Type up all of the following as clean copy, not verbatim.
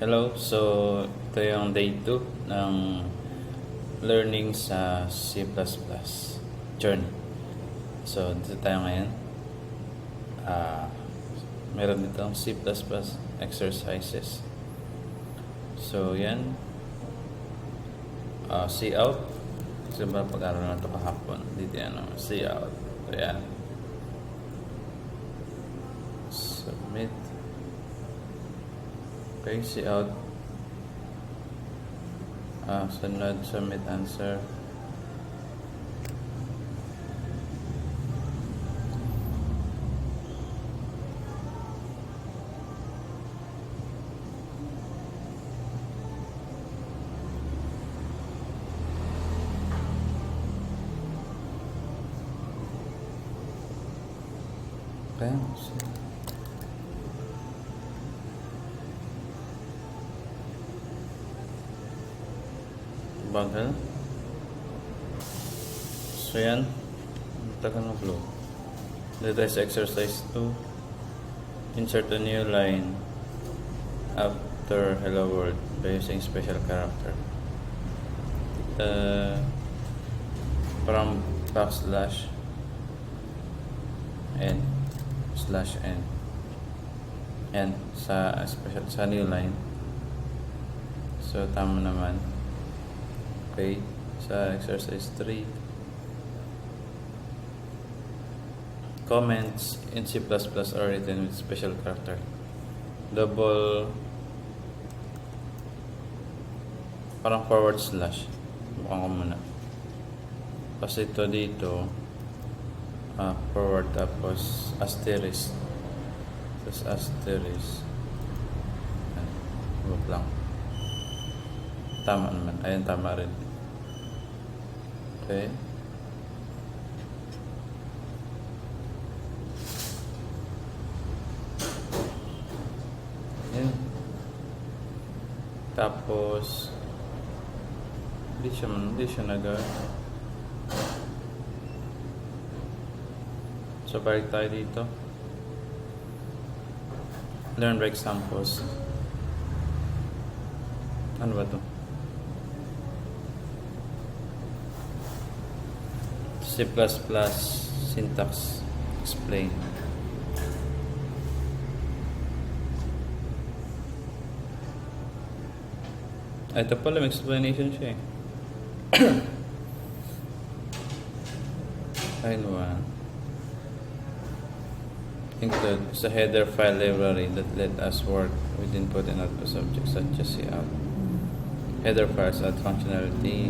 Hello, so ito yung day 2 ng learning sa C++ journey. So dito tayo ngayon. Meron ditong C++ exercises. So yan. See out. Kasi ba pag-aral na ito kahapon. Dito yan. See out. So yan. Submit. Okay, see out. Sunod, submit answer. Okay, so bagal. So yan, tagal ng flow. Dito is exercise 2. Insert a new line after hello world by using special character. From backslash n slash n and sa special sa new line. So tama naman. Okay, sa exercise 3, comments in C++ are written with special character. Double, parang forward slash. Bukan ko muna. Kasi ito dito, forward tapos asterisk. Tapos asterisk. Huwag lang. Tama naman. Ayan, tama rin. Okay. Ayan. Tapos hindi siya nag- So balik tayo dito. Learn by examples. Ano ba to? C++ syntax explain. Ito pala, may explanation siya eh. Line 1. Include sa header file library that let us work with input and output subjects such as cout. Header files add functionality.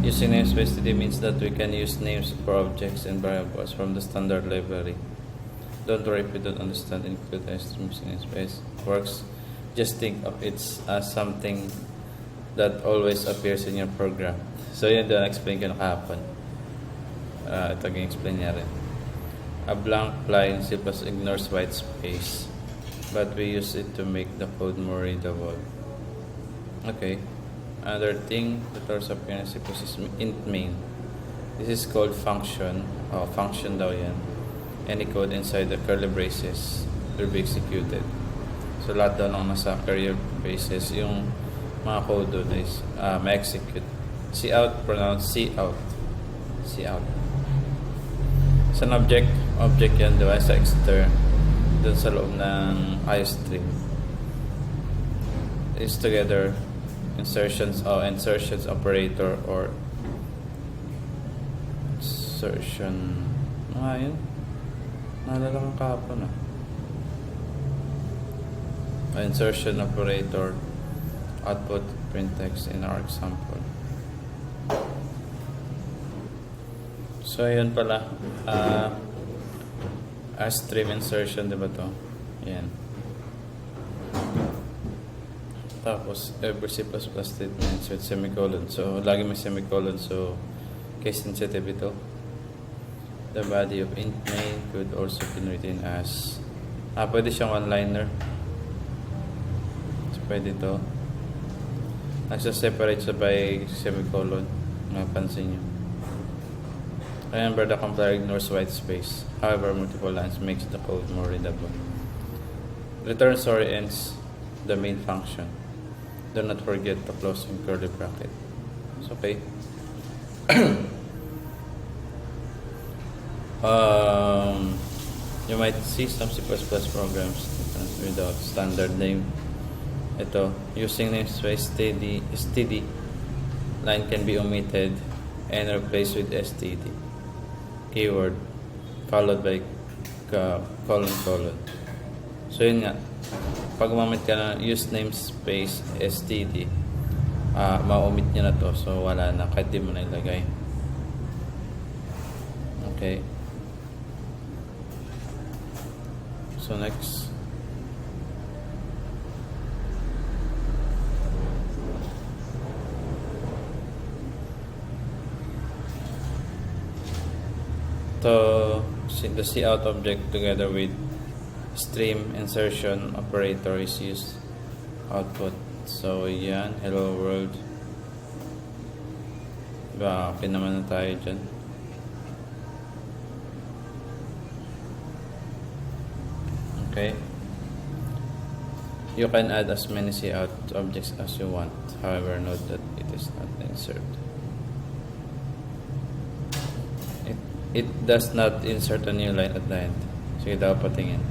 Using namespace today means that we can use names for objects and variables from the standard library. Don't worry if you don't understand include using namespace. Works. Just think of it as something that always appears in your program. So yun doon explain ko na kahapon. Ito explain niya rin. A blank line C+ ignores white space, but we use it to make the code more readable. Okay. Another thing that also appears in C++ is int main. This is called function. Function daw yan. Any code inside the curly braces will be executed. So lahat daw nang nasa curly braces, yung mga code doon is ma-execute. Cout, pronounced cout. Cout. It's an object yan, diba? Sa exter. Doon sa loob ng iostream. It's together insertions operator or insertion yun naalala kong kahapon insertion operator output print text in our example. So yun pala stream insertion, diba to? Yan. Tapos, every C++ statements with semicolon. So, lagi may semicolon. So, case sensitive ito. The body of int main could also be written as pwede siyang one-liner. So, pwede ito. Nagsaseparate siya by semicolon. Napansin nyo. Remember, the compiler ignores white space. However, multiple lines makes the code more readable. Return story ends the main function. Do not forget to close yung curly bracket. It's okay. You might see some C++ programs without standard name. Ito, using namespace std, line can be omitted and replaced with std keyword followed by colon. So yun nga, pag gumamit ka na use namespace std, ma-omit nyo na to, so wala na kahit di mo na ilagay. Okay, so next, the cout object together with stream insertion operator is used output. So yan, hello world. Happy naman na tayo dyan. Okay, you can add as many cout objects as you want, however note that it is not insert. It does not insert a new line at the end. Sige daw patingin.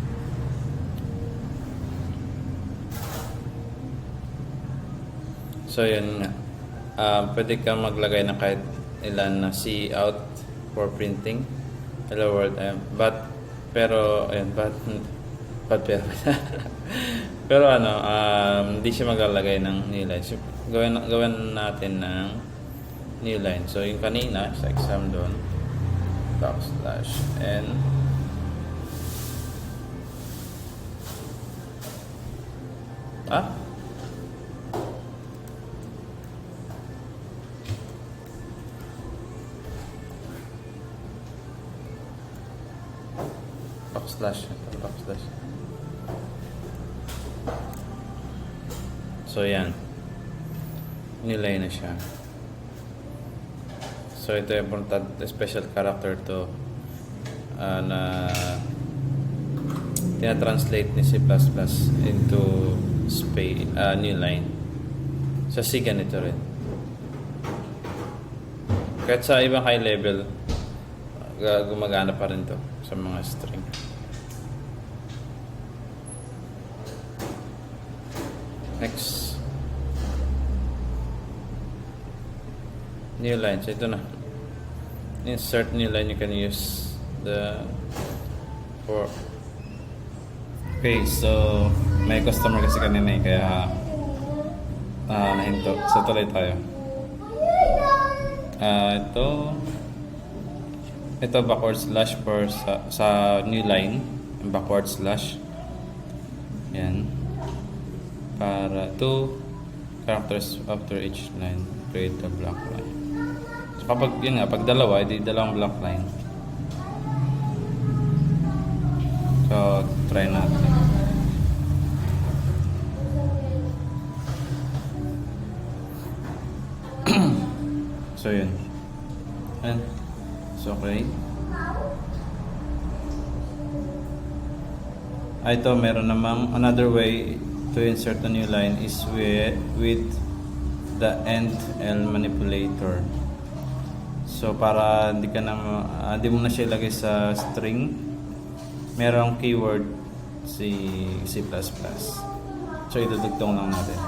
So yun nga, pwede kang maglagay ng kahit ilan na cout for printing. Hello world, pero pero hindi siya maglalagay ng new line. So, gawin natin ng new line. So yung kanina sa exam doon, \n backslash. So yan, nilay na siya. So ito yung important special character to na tina-translate ni CPlusPlus into new line. Sa C ganito rin. Kahit sa ibang high level, gumagana pa rin to sa mga string. Next, new line. So ito na, insert new line. You can use the for. Okay, so may customer kasi kanina kaya nahinto. So tuloy tayo. Ito backward slash for sa new line, backward slash. Yan. Para 2 characters after each line, create a block line. So kapag yun nga, pag dalawa, edi dalawang block line. So try natin. So yun. And so okay. Ito meron namang another way to insert a new line is with the end L manipulator. So para hindi mo na siya ilagay sa string, merong keyword si C++. So idudugtong lang natin.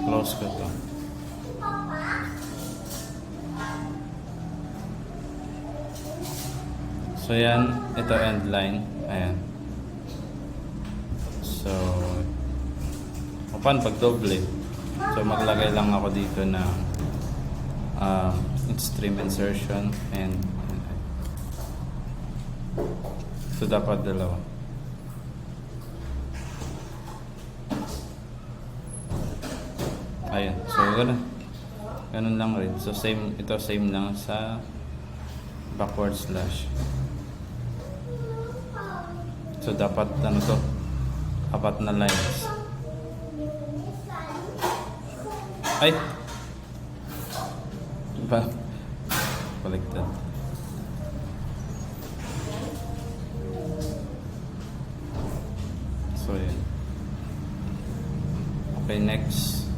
Close ko to. So yan, ito end line. Ayan. So upon pag doble, so maglagay lang ako dito ng stream insertion and so dapat dalawa. Ayan, so ganun lang rin. So same lang sa backward slash. So dapat to, 4 na lines. Ay! Diba? Baliktad. So yan. Okay, next.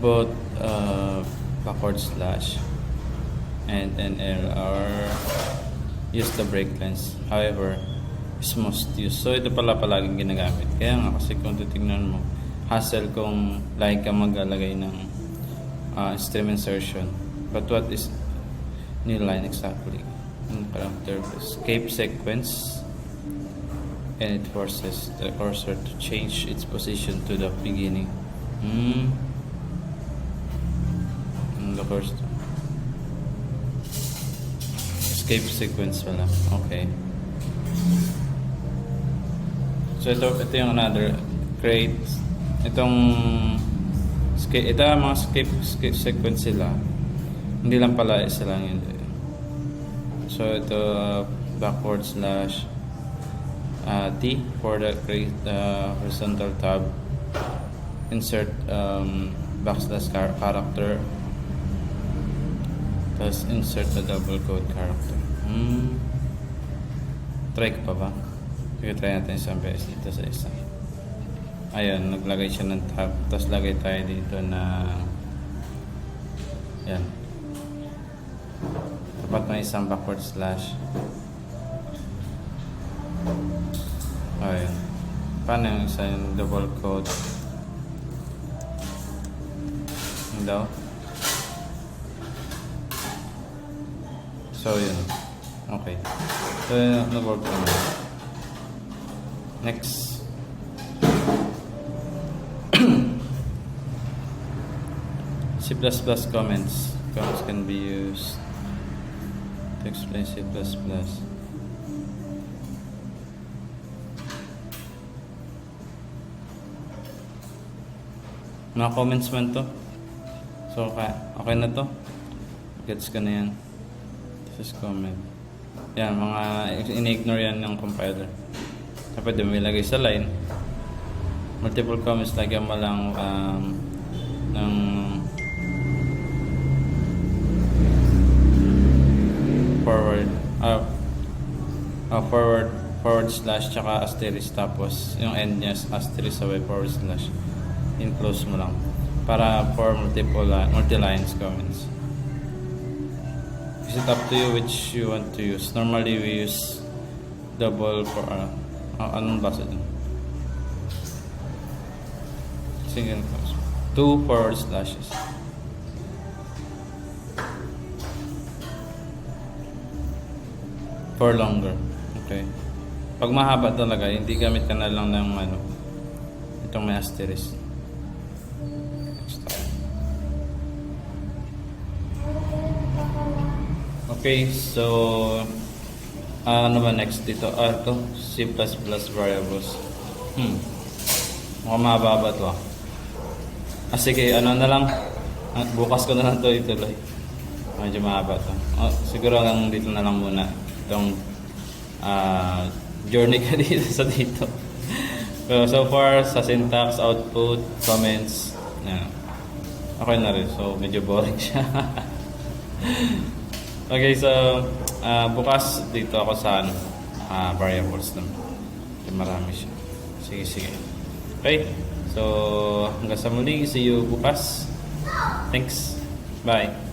Both backward slash and NLR use the break lines. However, is most used. So ito pala palaging ginagamit. Kaya nga kasi kung titignan mo, hassle kung lagi ka maglalagay ng stream insertion. But what is new line exactly? Character escape sequence, and it forces the cursor to change its position to the beginning. The first escape sequence pala. Okay. So ito yung another create itong ito mga escape sequence sila. Hindi lang pala isa lang yun. So ito backward slash T for the create horizontal tab, insert backslash character, tapos insert the double quote character. Try ko pa ba? Sige, try natin isang beses dito sa isa. Ayun, naglagay siya ng tab, tapos lagay tayo dito na yan, dapat may isang backward slash. Ayun, paano yung isa yung double quote? Yung daw. So yun, okay, so yun, nag-work naman. Next. CPlusPlus comments. Comments can be used to explain CPlusPlus. Mga comments man to. So okay na to. Gets ka na yan. This is comment. Yan, mga in-ignore yan ng compiler. Pwede mo ilagay sa line. Multiple comments, lagyan mo lang ng forward slash tsaka asterisk, tapos yung end niya asterisk away forward slash, enclose mo lang para for multi-lines comments. Is it up to you which you want to use? Normally we use double for anong basa dun? Single quotes. 2 forward slashes. For longer. Okay. Pag mahaba talaga, hindi gamit ka na lang ng itong may asterisk. Next time. Okay, so ano ba next dito? Ito, C++ variables. Mukhang mababa to. Sige, ano na lang. Bukas ko na lang to ituloy. Medyo mahaba to. Siguro lang dito na lang muna. Itong journey ka dito sa dito. So far, sa syntax, output, comments, okay na rin. So, medyo boring siya. Okay, so bukas dito ako sa variables naman. Marami siya. Sige. Okay, so hanggang sa muli. See you bukas. Thanks. Bye.